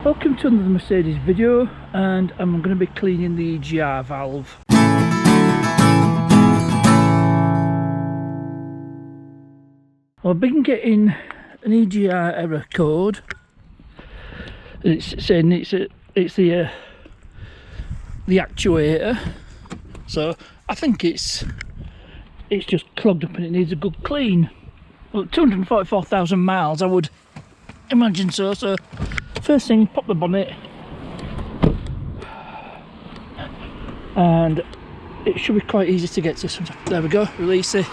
Welcome to another Mercedes video, and I'm going to be cleaning the EGR valve. I've been getting an EGR error code. It's saying it's the actuator, so I think it's just clogged up and it needs a good clean. Well, 244,000 miles, I would imagine so. So first thing, pop the bonnet, and it should be quite easy to get to. There we go, release it.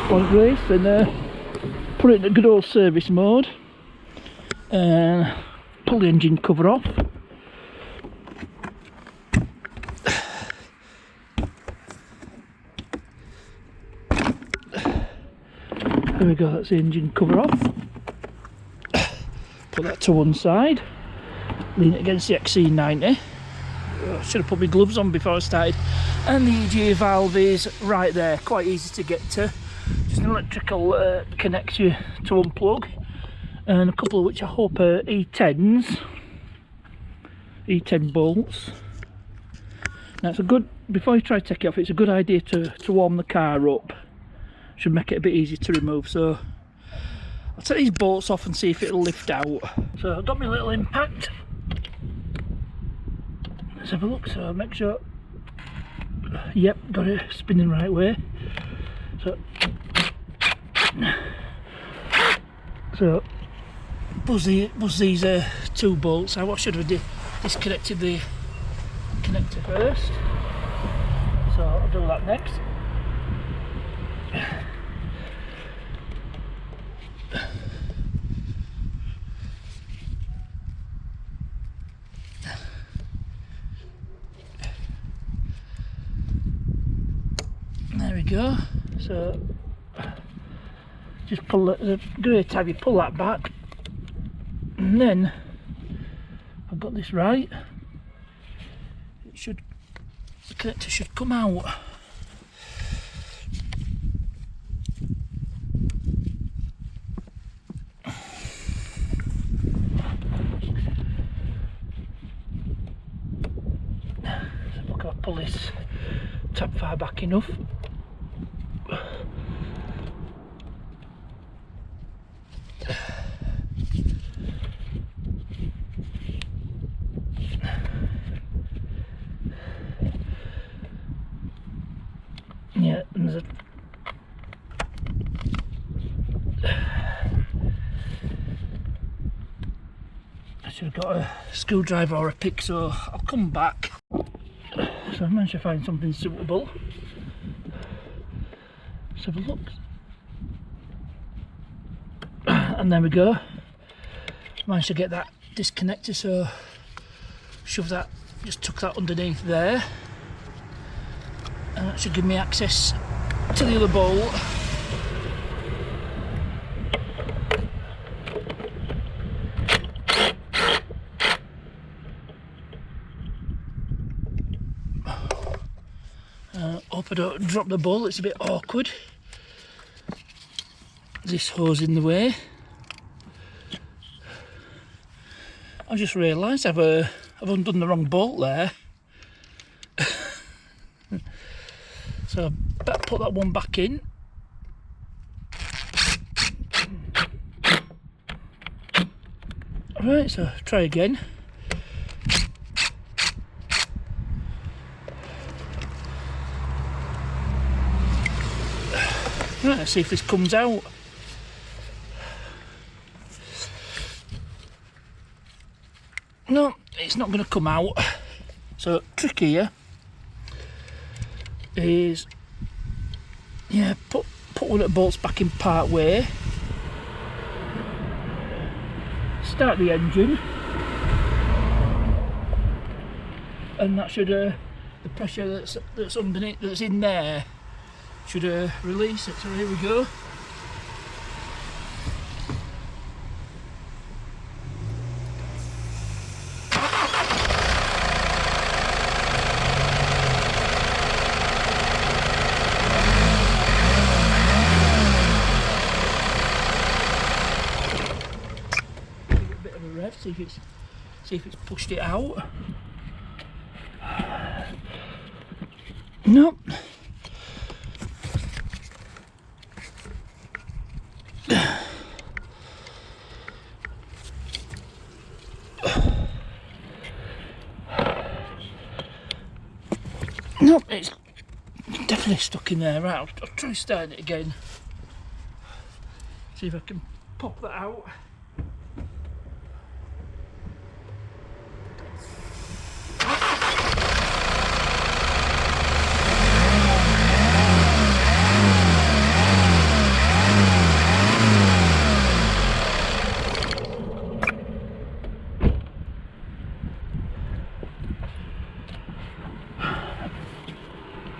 One release, and put it in a good old service mode, and pull the engine cover off. There we go, that's the engine cover off. Put that to one side, lean it against the XC90. I should have put my gloves on before I started. And the EGR valve is right there, quite easy to get to. Just an electrical connector to unplug, and a couple of which I hope are E10s, E10 bolts. Now it's a good, before you try to take it off, it's a good idea to warm the car up. Should make it a bit easier to remove. So I'll take these bolts off and see if it'll lift out. So I've got my little impact. Let's have a look, so make sure, yep, got it spinning right way. So buzz these two bolts out. What should we do? Disconnected the connector first, so I'll do that next. There we go. So just pull the grey tab, you pull that back, and then I've got this right. It should, the connector should come out. So look, I'll pull this tab far back enough. Yeah, and there's I should have got a screwdriver or a pick, so I'll come back. So I managed to find something suitable. Let's have a look. And there we go. Managed to get that disconnected, so shove that, just tuck that underneath there. And that should give me access to the other bolt. Hope I don't drop the bolt, it's a bit awkward. This hose in the way. I just realised I've undone the wrong bolt there. So I better put that one back in. Alright, so try again. Right, let's see if this comes out. No, it's not going to come out. So trick here is, yeah, put one of the bolts back in part way, start the engine, and that should the pressure that's underneath, that's in there, should release it. So here we go. See if it's See if it's pushed it out. Nope. Nope, it's definitely stuck in there. Right, I'll try starting it again. See if I can pop that out.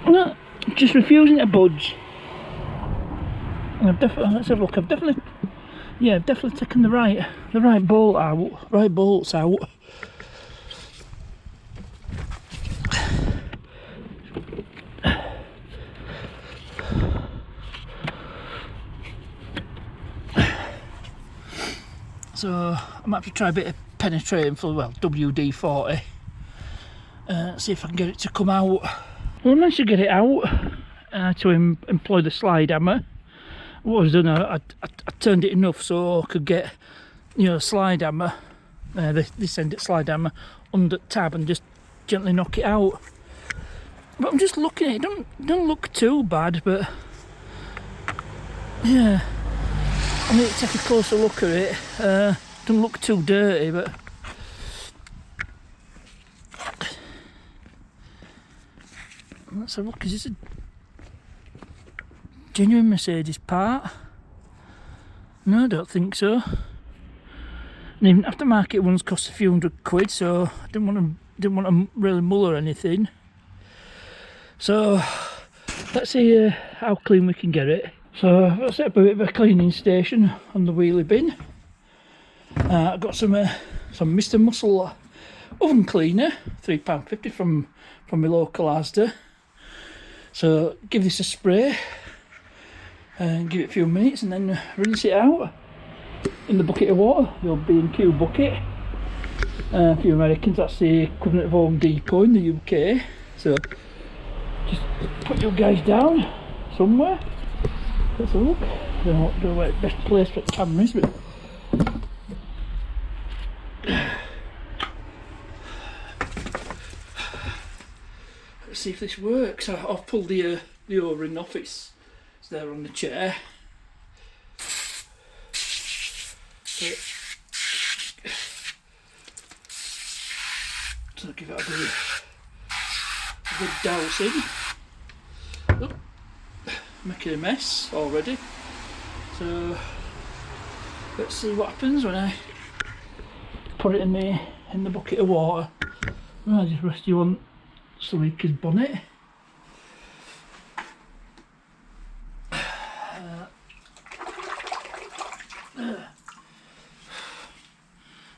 No, just refusing to budge. I've definitely, let's have a look. I've definitely taken the right bolt out, right bolts out. So I might have to try a bit of penetrating for, well, WD-40. See if I can get it to come out. Well, I managed to get it out to employ the slide hammer. What I've done, I turned it enough so I could get, you know, slide hammer, this end slide hammer under tab and just gently knock it out. But I'm just looking at it, don't look too bad, but yeah, I need to take a closer look at it. Don't look too dirty, but let's have a look. Is this a genuine Mercedes part? No, I don't think so. And even aftermarket ones cost a few £100, so I didn't want to really mull or anything. So let's see how clean we can get it. So I've set up a bit of a cleaning station on the wheelie bin. I've got some Mr. Muscle oven cleaner, £3.50 from my local Asda. So give this a spray and give it a few minutes and then rinse it out in the bucket of water, the old B&Q bucket. For you Americans, that's the equivalent of Home Depot in the UK. So just put your guys down somewhere. Let's have a look. I don't know where the best place for the camera is, but let's see if this works. I've pulled the O-ring off. It's there on the chair. So give it a good dousing. Oh, making a mess already. So let's see what happens when I put it in the bucket of water. I'll just rest you on Salika's bonnet.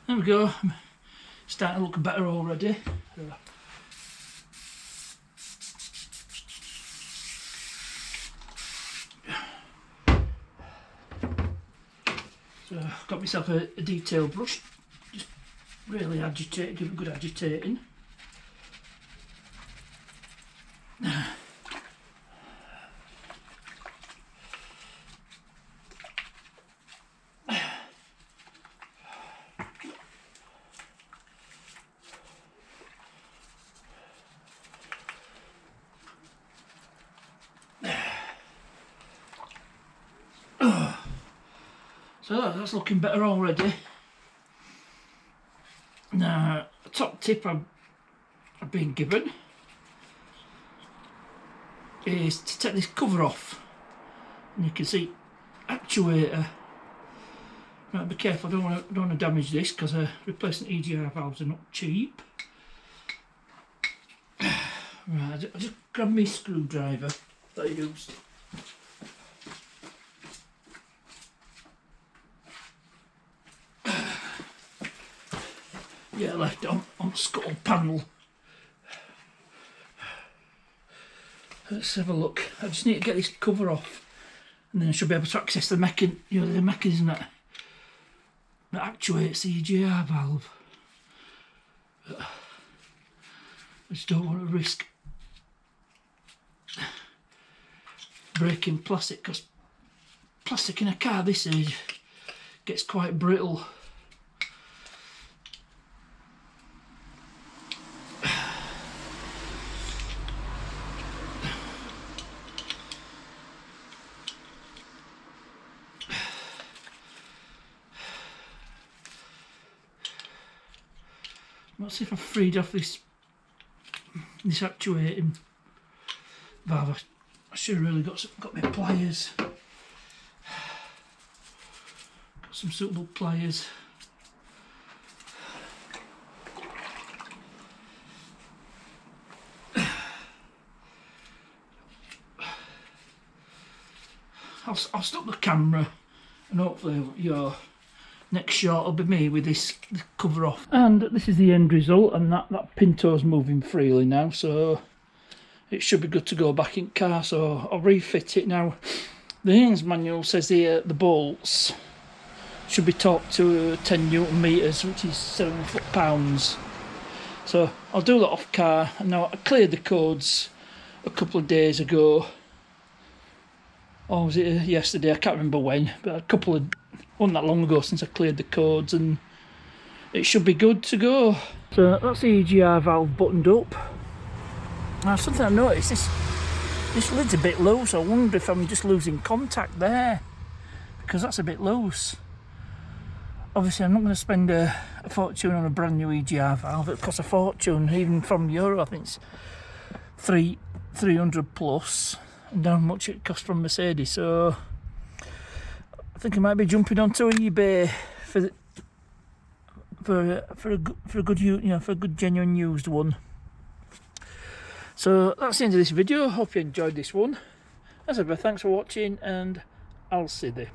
There we go. I'm starting to look better already. So I've got myself a detail brush. Just really agitate, give it a good agitating. So that's looking better already. Now, a top tip I've been given is to take this cover off, and you can see actuator. Right, be careful, don't want to damage this because replacing EGR valves are not cheap. Right, I'll just grab my screwdriver that I used. Yeah, left it on scuttle panel. Let's have a look. I just need to get this cover off, and then I should be able to access the mechanism that actuates the EGR valve. I just don't want to risk breaking plastic, because plastic in a car this age gets quite brittle. Let's see if I've freed off this actuating valve. I should have really got my pliers. Got some suitable pliers. I'll stop the camera and hopefully your next shot will be me with this cover off. And this is the end result, and that Pinto's moving freely now, so it should be good to go back in car. So I'll refit it now. The Haynes manual says here the bolts should be torqued to 10 Newton meters, which is 7 foot-pounds. So I'll do that off car. And now I cleared the codes a couple of days ago. Or was it yesterday? I can't remember when, but wasn't that long ago since I cleared the codes, and it should be good to go. So that's the EGR valve buttoned up. Now something I noticed, this lid's a bit loose. I wonder if I'm just losing contact there, because that's a bit loose. Obviously I'm not going to spend a fortune on a brand new EGR valve. It costs a fortune, even from Euro. I think it's 300 plus, and how much it costs from Mercedes. So I think I might be jumping onto eBay for a good genuine used one. So that's the end of this video. Hope you enjoyed this one. As ever, thanks for watching, and I'll see you.